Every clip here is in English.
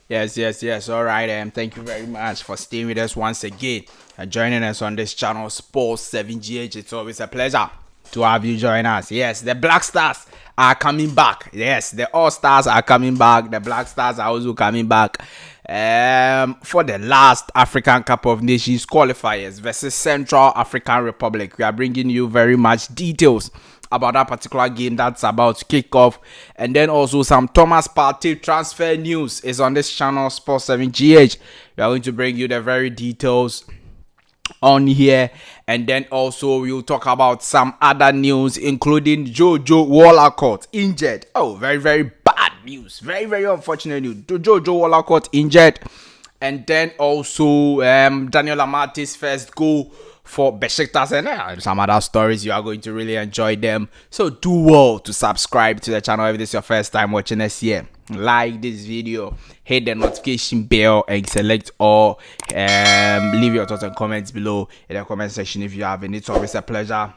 Yes. All right, thank you very much for staying with us once again and joining us on this channel, Sports 7GH. It's always a pleasure to have you join us. Yes, the Black Stars are coming back. Yes, the All Stars are coming back. The Black Stars are also coming back for the last African Cup of Nations qualifiers versus Central African Republic. We are bringing you very much details about that particular game that's about to kick off, and then also some Thomas Partey transfer news is on this channel, Sports 7GH. We are going to bring you the very details on here, and then also we'll talk about some other news, including Jojo Wollacott injured. Oh, very bad news, very unfortunate news. Jojo Wollacott injured, and then also Daniel Amartey's first goal for Besiktas, and some other stories. You are going to really enjoy them, so do well to subscribe to the channel if this is your first time watching us here. Like this video, hit the notification bell, and select all. Leave your thoughts and comments below in the comment section if you have any. It's always a pleasure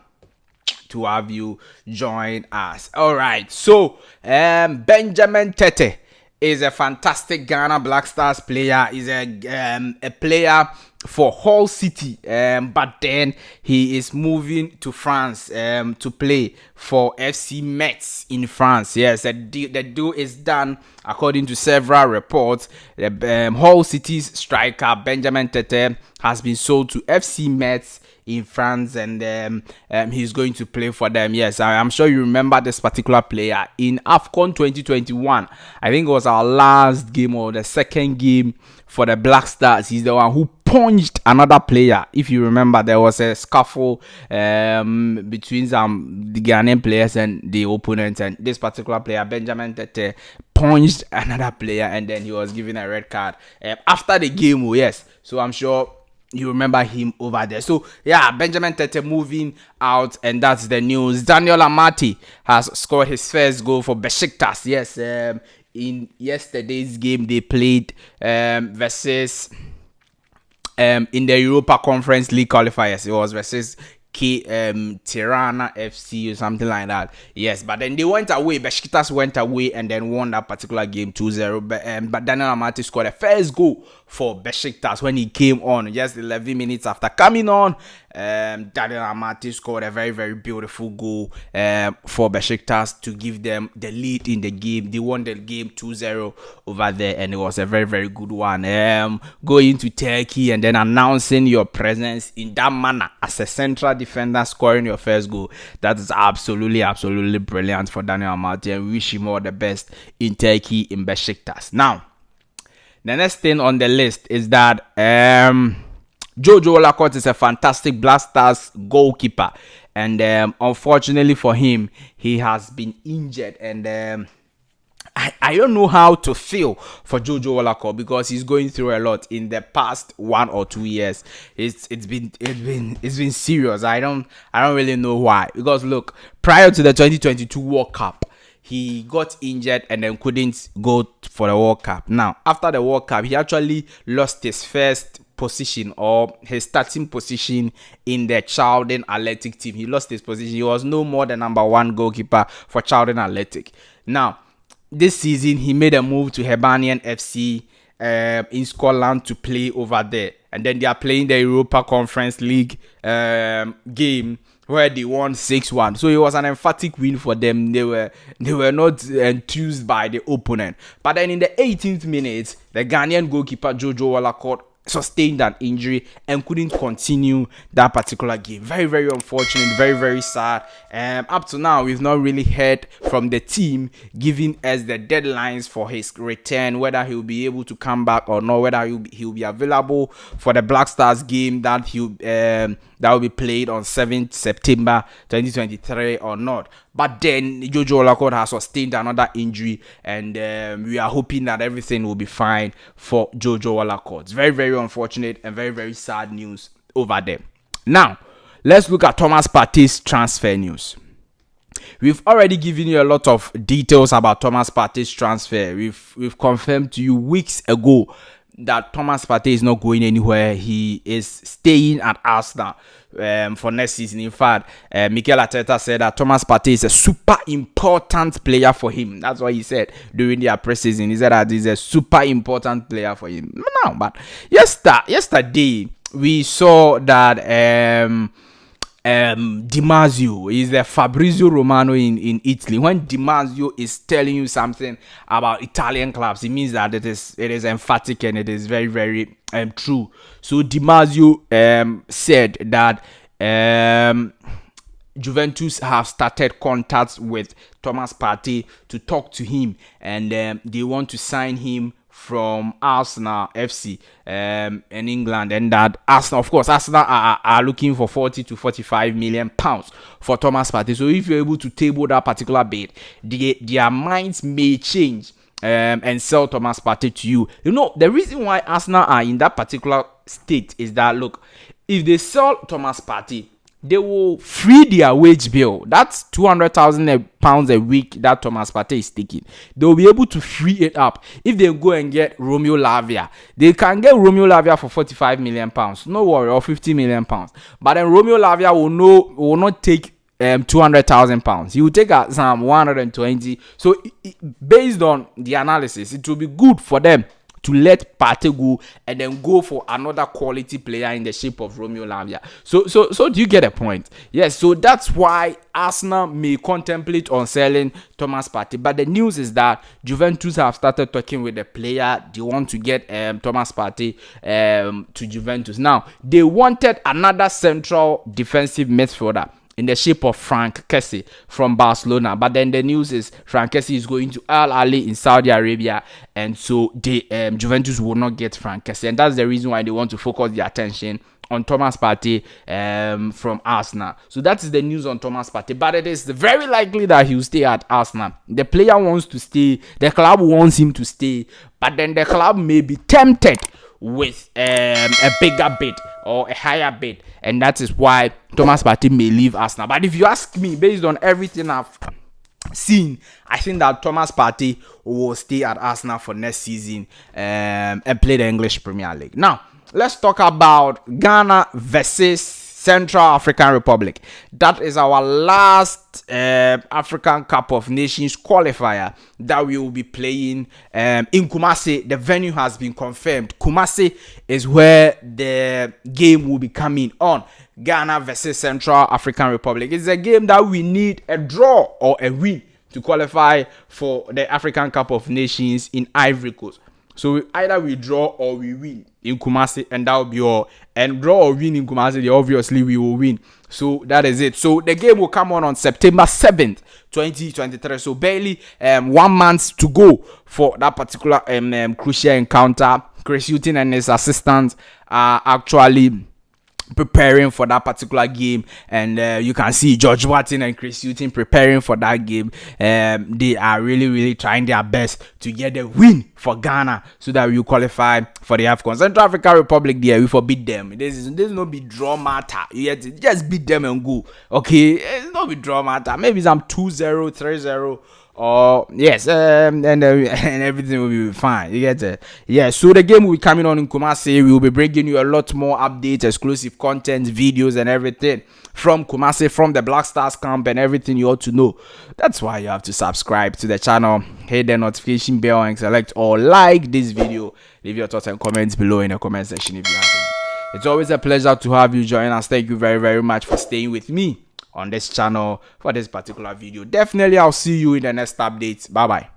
to have you join us. All right, so Benjamin Tetteh is a fantastic Ghana Black Stars player. He's a player for Hull City, but then he is moving to France to play for FC Metz in France. Yes, the deal is done according to several reports. The Hull City's striker Benjamin Tetteh has been sold to FC Metz in France, and he's going to play for them. Yes, I'm sure you remember this particular player in Afcon 2021. I think it was our last game or the second game for the Black Stars. He's the one who punched another player. If you remember, there was a scuffle between the Ghanaian players and the opponents, and this particular player, Benjamin Tetteh, punched another player, and then he was given a red card after the game. Yes, so I'm sure you remember him over there. So yeah, Benjamin Tetteh moving out, and that's the news. Daniel Amartey has scored his first goal for Besiktas. Yes, in yesterday's game they played versus in the Europa Conference League qualifiers. It was versus Tirana FC or something like that. Yes, but then they went away. Besiktas went away and then won that particular game 2-0. But Daniel Amartey scored a first goal for Besiktas when he came on just 11 minutes after coming on. Daniel Amartey scored a very beautiful goal for Besiktas to give them the lead in the game. They won the game 2-0 over there, and it was a very good one. Going to Turkey and then announcing your presence in that manner as a central defender scoring your first goal, that is absolutely brilliant for Daniel Amartey, and we wish him all the best in Turkey in Besiktas. Now, the next thing on the list is that Jojo Wollacott is a fantastic Black Stars goalkeeper, and unfortunately for him, he has been injured, and I don't know how to feel for Jojo Wollacott because he's going through a lot in the past 1 or 2 years. It's been serious. I don't really know why, because look, prior to the 2022 World Cup, he got injured and then couldn't go for the World Cup. Now, after the World Cup, he actually lost his first position, or his starting position in the Charlton Athletic team. He lost his position. He was no more the number 1 goalkeeper for Charlton Athletic. Now, this season, he made a move to Hibernian FC in Scotland to play over there. And then they are playing the Europa Conference League game where they won 6-1. So it was an emphatic win for them. They were not enthused by the opponent. But then in the 18th minute, the Ghanaian goalkeeper Jojo Wollacott sustained an injury and couldn't continue that particular game. Very unfortunate, very sad. Up to now, we've not really heard from the team giving us the deadlines for his return, whether he'll be able to come back or not, whether he'll be available for the Black Stars game that will be played on 7th September 2023 or not. But then Jojo Wollacott has sustained another injury, and we are hoping that everything will be fine for Jojo Wollacott. It's very unfortunate and very sad news over there. Now, let's look at Thomas Partey's transfer news. We've already given you a lot of details about Thomas Partey's transfer. We've confirmed to you weeks ago that Thomas Partey is not going anywhere. He is staying at Arsenal for next season. In fact, Mikel Arteta said that Thomas Partey is a super important player for him. That's what he said during their preseason. He said that he's a super important player for him. No, but yesterday we saw that Di Marzio is the Fabrizio Romano in Italy. When Di Marzio is telling you something about Italian clubs, it means that it is emphatic and it is very, very true. So Di Marzio said that Juventus have started contacts with Thomas Partey to talk to him, and they want to sign him from Arsenal FC in England, and that Arsenal are looking for 40 to 45 million pounds for Thomas Partey. So if you're able to table that particular bid, their minds may change and sell Thomas Partey to you. You know, the reason why Arsenal are in that particular state is that, look, if they sell Thomas Partey, they will free their wage bill. That's 200,000 pounds a week that Thomas Partey is taking. They will be able to free it up. If they go and get Romeo Lavia, they can get Romeo Lavia for 45 million pounds. No worry, or 50 million pounds. But then Romeo Lavia will not take 200,000 pounds. He will take some 120. So based on the analysis, it will be good for them to let Partey go and then go for another quality player in the shape of Romeo Lavia. So do you get a point? Yes, so that's why Arsenal may contemplate on selling Thomas Partey. But the news is that Juventus have started talking with the player. They want to get Thomas Partey to Juventus. Now, they wanted another central defensive midfielder in the shape of Frank Kessie from Barcelona. But then the news is Frank Kessie is going to Al Ahly in Saudi Arabia, and so Juventus will not get Frank Kessie. And that's the reason why they want to focus their attention on Thomas Partey from Arsenal. So that is the news on Thomas Partey. But it is very likely that he will stay at Arsenal. The player wants to stay. The club wants him to stay. But then the club may be tempted with a bigger bid or a higher bid, and that is why Thomas Partey may leave Arsenal. But if you ask me, based on everything I've seen, I think that Thomas Partey will stay at Arsenal for next season and play the English Premier League. Now, let's talk about Ghana versus Central African Republic. That is our last African Cup of Nations qualifier that we will be playing in Kumasi. The venue has been confirmed. Kumasi is where the game will be coming on. Ghana versus Central African Republic. It's a game that we need a draw or a win to qualify for the African Cup of Nations in Ivory Coast. So either we draw or we win in Kumasi, and that will be all. And draw or win in Kumasi, obviously we will win. So that is it. So the game will come on September 7th, 2023. So barely 1 month to go for that particular crucial encounter. Chris Hughton and his assistants are actually preparing for that particular game, and you can see George Watson and Chris Hughton preparing for that game. They are really trying their best to get the win for Ghana so that we qualify for the Afcon. Central African Republic, there we forbid them. There's no be draw matter. You just beat them and go. Okay, it's not be draw matter. Maybe some 2-0, 3-0. Yes, and everything will be fine. You get it? Yeah. So the game will be coming on in Kumasi. We will be bringing you a lot more updates, exclusive content, videos, and everything from Kumasi, from the Black Stars camp, and everything you ought to know. That's why you have to subscribe to the channel, hit the notification bell, and select or like this video. Leave your thoughts and comments below in the comment section if you have any. It's always a pleasure to have you join us. Thank you very much for staying with me on this channel for this particular video. Definitely I'll see you in the next update. Bye bye.